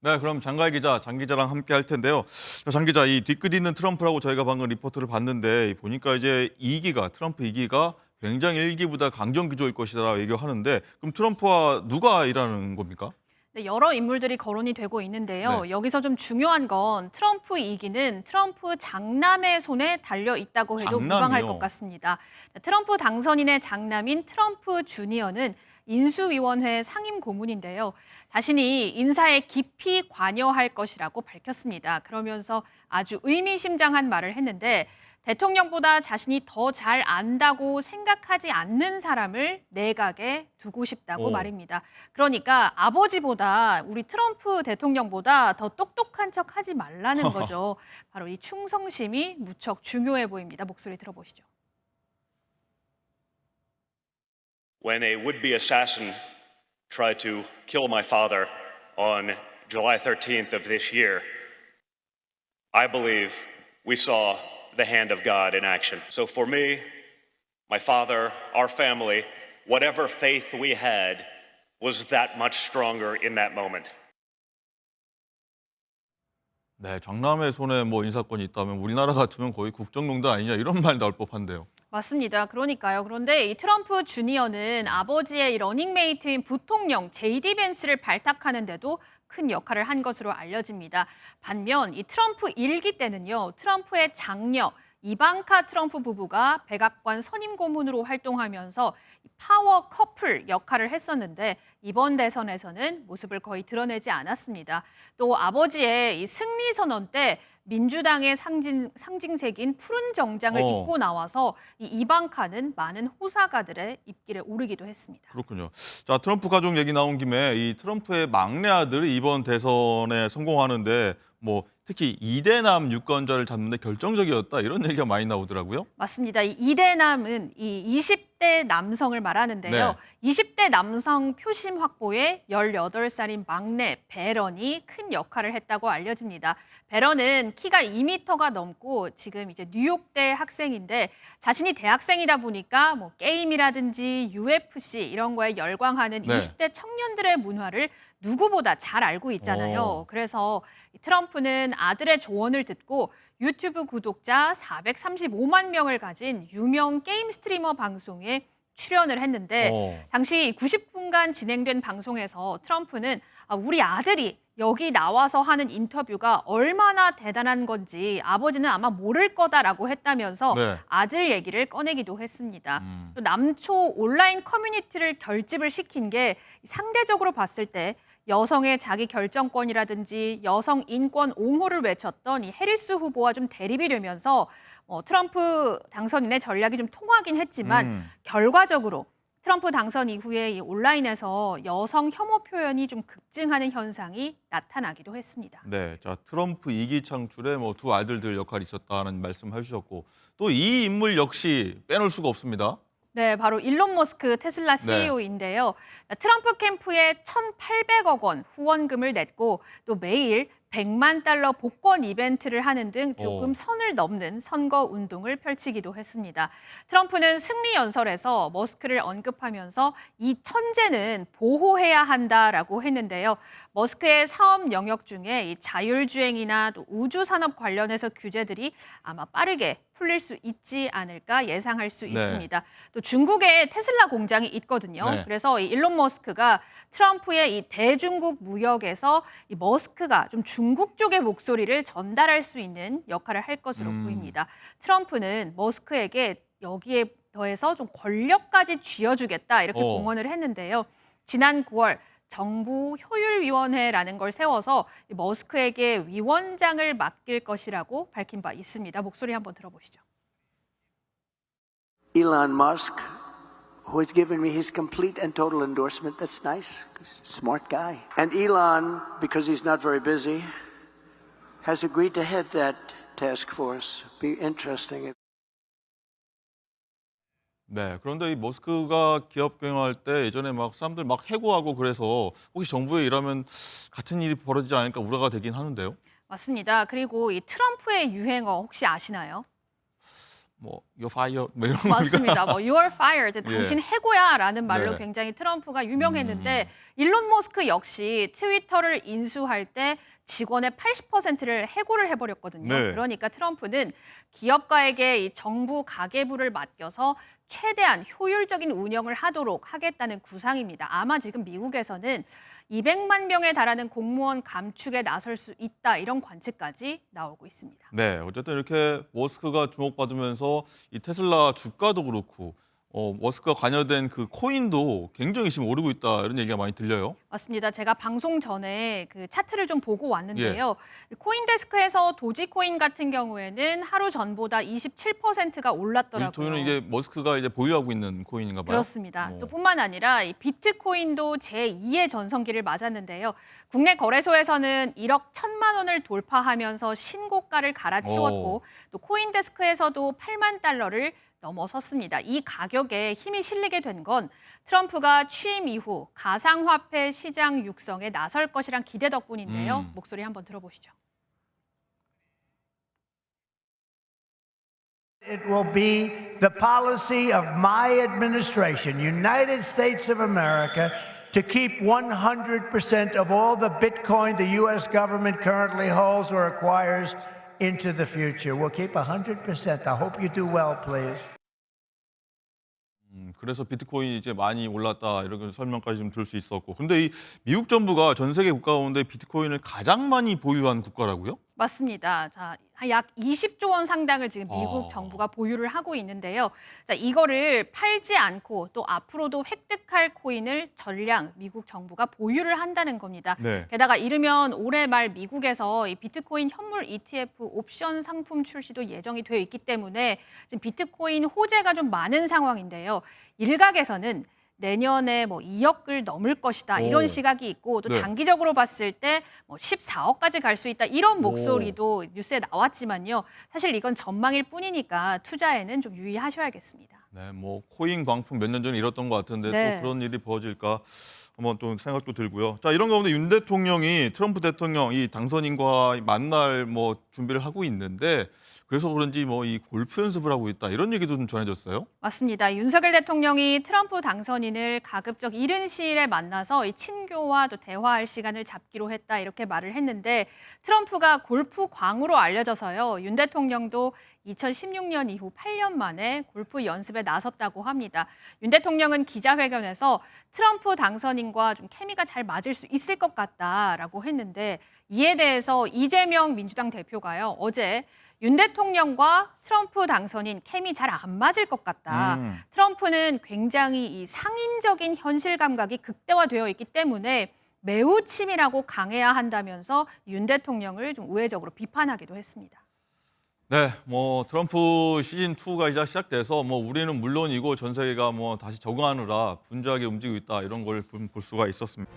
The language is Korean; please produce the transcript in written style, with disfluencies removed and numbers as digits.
네, 그럼 장가희 기자, 장 기자랑 함께 할 텐데요. 자, 장 기자, 이 뒤끝 있는 트럼프라고 저희가 방금 리포트를 봤는데 보니까 이제 트럼프 2기가 굉장히 1기보다 강경 구조일 것이다 얘기하는데 그럼 트럼프와 누가 일하는 겁니까? 네, 여러 인물들이 거론이 되고 네, 있는데요. 여기서 좀 중요한 건 트럼프 2기는 트럼프 장남의 손에 달려 있다고 해도 무방할 것 장남이요. 같습니다. 트럼프 당선인의 장남인 트럼프 주니어는 인수위원회 상임 고문인데요. 자신이 인사에 깊이 관여할 것이라고 밝혔습니다. 그러면서 아주 의미심장한 말을 했는데 대통령보다 자신이 더 잘 안다고 생각하지 않는 사람을 내각에 두고 싶다고 어. 말입니다. 그러니까 아버지보다 우리 트럼프 대통령보다 더 똑똑한 척 하지 말라는 거죠. 바로 이 충성심이 무척 중요해 보입니다. 목소리 들어보시죠. When a would-be assassin tried to kill my father on July 13th of this year, I believe we saw the hand of God in action. So for me, my father, our family, whatever faith we had was that much stronger in that moment. 네, 장남의 손에 뭐 인사권이 있다면 우리나라 같으면 거의 국정농단 아니냐 이런 말 나올 법한데요. 맞습니다. 그러니까요. 그런데 이 트럼프 주니어는 아버지의 이 러닝메이트인 부통령 제이디 벤스를 발탁하는데도 큰 역할을 한 것으로 알려집니다. 반면 이 트럼프 1기 때는요. 트럼프의 장녀 이방카 트럼프 부부가 백악관 선임 고문으로 활동하면서 파워 커플 역할을 했었는데 이번 대선에서는 모습을 거의 드러내지 않았습니다. 또 아버지의 이 승리 선언 때 민주당의 상징색인 푸른 정장을 어. 입고 나와서 이 이방카는 많은 호사가들의 입길에 오르기도 했습니다. 그렇군요. 자, 트럼프 가족 얘기 나온 김에 이 트럼프의 막내 아들이 이번 대선에 성공하는데 뭐 특히 이대남 유권자를 잡는 데 결정적이었다 이런 얘기가 많이 나오더라고요. 맞습니다. 이 이대남은 이 20대 남성을 말하는데요. 네. 20대 남성 표심 확보에 18살인 막내 베런이 큰 역할을 했다고 알려집니다. 베런은 키가 2m가 넘고 지금 이제 뉴욕대 학생인데 자신이 대학생이다 보니까 뭐 게임이라든지 UFC 이런 거에 열광하는 네. 20대 청년들의 문화를 누구보다 잘 알고 있잖아요. 어. 그래서 트럼프는 아들의 조언을 듣고 유튜브 구독자 435만 명을 가진 유명 게임 스트리머 방송에 출연을 했는데 당시 90분간 진행된 방송에서 트럼프는 우리 아들이 여기 나와서 하는 인터뷰가 얼마나 대단한 건지 아버지는 아마 모를 거다라고 했다면서 네. 아들 얘기를 꺼내기도 했습니다. 또 남초 온라인 커뮤니티를 결집을 시킨 게 상대적으로 봤을 때 여성의 자기 결정권이라든지 여성 인권 옹호를 외쳤던 이 해리스 후보와 좀 대립이 되면서 트럼프 당선인의 전략이 좀 통하긴 했지만 결과적으로 트럼프 당선 이후에 이 온라인에서 여성 혐오 표현이 좀 급증하는 현상이 나타나기도 했습니다. 네, 자 트럼프 2기 창출에 뭐 두 아들들 역할이 있었다는 말씀 해주셨고 또 이 인물 역시 빼놓을 수가 없습니다. 네, 바로 일론 머스크 테슬라 네. CEO인데요. 트럼프 캠프에 1,800억 원 후원금을 냈고 또 매일 100만 달러 복권 이벤트를 하는 등 조금 선을 넘는 선거 운동을 펼치기도 했습니다. 트럼프는 승리 연설에서 머스크를 언급하면서 이 천재는 보호해야 한다라고 했는데요. 머스크의 사업 영역 중에 이 자율주행이나 또 우주산업 관련해서 규제들이 아마 빠르게 풀릴 수 있지 않을까 예상할 수 네. 있습니다. 또 중국에 테슬라 공장이 있거든요. 네. 그래서 이 일론 머스크가 트럼프의 이 대중국 무역에서 이 머스크가 좀 중국 쪽의 목소리를 전달할 수 있는 역할을 할 것으로 보입니다. 트럼프는 머스크에게 여기에 더해서 좀 권력까지 쥐어주겠다 이렇게 공언을 했는데요. 지난 9월 정부 효율위원회라는 걸 세워서 머스크에게 위원장을 맡길 것이라고 밝힌 바 있습니다. 목소리 한번 들어보시죠. Elon Musk, who has given me his complete and total endorsement. That's nice, 'cause he's a smart guy. And Elon, because he's not very busy, has agreed to head that task force. Be interesting. 네, 그런데 이 머스크가 기업 경영할 때 예전에 막 사람들 막 해고하고 그래서 혹시 정부에 일하면 같은 일이 벌어지지 않을까 우려가 되긴 하는데요. 맞습니다. 그리고 이 트럼프의 유행어 혹시 아시나요? 뭐 you're fired 뭐 이런 거 맞습니다. 뭐 You are fired, 당신 해고야라는 말로 네. 굉장히 트럼프가 유명했는데 일론 머스크 역시 트위터를 인수할 때 직원의 80%를 해고를 해버렸거든요. 네. 그러니까 트럼프는 기업가에게 이 정부 가계부를 맡겨서 최대한 효율적인 운영을 하도록 하겠다는 구상입니다. 아마 지금 미국에서는 200만 명에 달하는 공무원 감축에 나설 수 있다 이런 관측까지 나오고 있습니다. 네, 어쨌든 이렇게 머스크가 주목받으면서 이 테슬라 주가도 그렇고 머스크가 관여된 그 코인도 굉장히 지금 오르고 있다 이런 얘기가 많이 들려요. 맞습니다. 제가 방송 전에 그 차트를 좀 보고 왔는데요. 코인데스크에서 도지코인 같은 경우에는 하루 전보다 27%가 올랐더라고요. 도지코인은 이제 머스크가 이제 보유하고 있는 코인인가 봐요. 그렇습니다. 또 뿐만 아니라 이 비트코인도 제2의 전성기를 맞았는데요. 국내 거래소에서는 1억 1천만 원을 돌파하면서 신고가를 갈아치웠고 또 코인데스크에서도 8만 달러를 넘어섰습니다. 이 가격에 힘이 실리게 된 건 트럼프가 취임 이후 가상화폐 시장 육성에 나설 것이란 기대 덕분인데요. 목소리 한번 들어보시죠. It will be the policy of my administration, United States of America, to keep 100% of all the Bitcoin the U.S. government currently holds or acquires into the future. We'll keep 100%. I hope you do well, please. 그래서 비트코인이 이제 많이 올랐다 이런 설명까지 좀 들을 수 있었고, 근데 이 미국 정부가 전 세계 국가 가운데 비트코인을 가장 많이 보유한 국가라고요? 맞습니다. 자, 약 20조 원 상당을 지금 미국 정부가 보유를 하고 있는데요. 자, 이거를 팔지 않고 또 앞으로도 획득할 코인을 전량 미국 정부가 보유를 한다는 겁니다. 네. 게다가 이르면 올해 말 미국에서 이 비트코인 현물 ETF 옵션 상품 출시도 예정이 되어 있기 때문에 지금 비트코인 호재가 좀 많은 상황인데요. 일각에서는 내년에 뭐 2억을 넘을 것이다 이런 시각이 있고 또 네. 장기적으로 봤을 때 뭐 14억까지 갈 수 있다 이런 목소리도 뉴스에 나왔지만요. 사실 이건 전망일 뿐이니까 투자에는 좀 유의하셔야겠습니다. 네, 뭐 코인 광풍 몇 년 전에 일었던 것 같은데 네. 또 그런 일이 벌어질까 한번 또 생각도 들고요. 자, 이런 가운데 윤 대통령이 트럼프 대통령 이 당선인과 만날 뭐 준비를 하고 있는데 그래서 그런지 뭐 이 골프 연습을 하고 있다 이런 얘기도 좀 전해졌어요. 맞습니다. 윤석열 대통령이 트럼프 당선인을 가급적 이른 시일에 만나서 이 친교와 또 대화할 시간을 잡기로 했다 이렇게 말을 했는데 트럼프가 골프 광으로 알려져서요. 윤 대통령도 2016년 이후 8년 만에 골프 연습에 나섰다고 합니다. 윤 대통령은 기자회견에서 트럼프 당선인과 좀 케미가 잘 맞을 수 있을 것 같다라고 했는데 이에 대해서 이재명 민주당 대표가요. 어제 윤 대통령과 트럼프 당선인 케미 잘 안 맞을 것 같다. 트럼프는 굉장히 이 상인적인 현실 감각이 극대화되어 있기 때문에 매우 치밀하고 강해야 한다면서 윤 대통령을 좀 우회적으로 비판하기도 했습니다. 네, 뭐 트럼프 시즌 2가 이제 시작돼서 뭐 우리는 물론이고 전 세계가 뭐 다시 적응하느라 분주하게 움직이고 있다 이런 걸 볼 수가 있었습니다.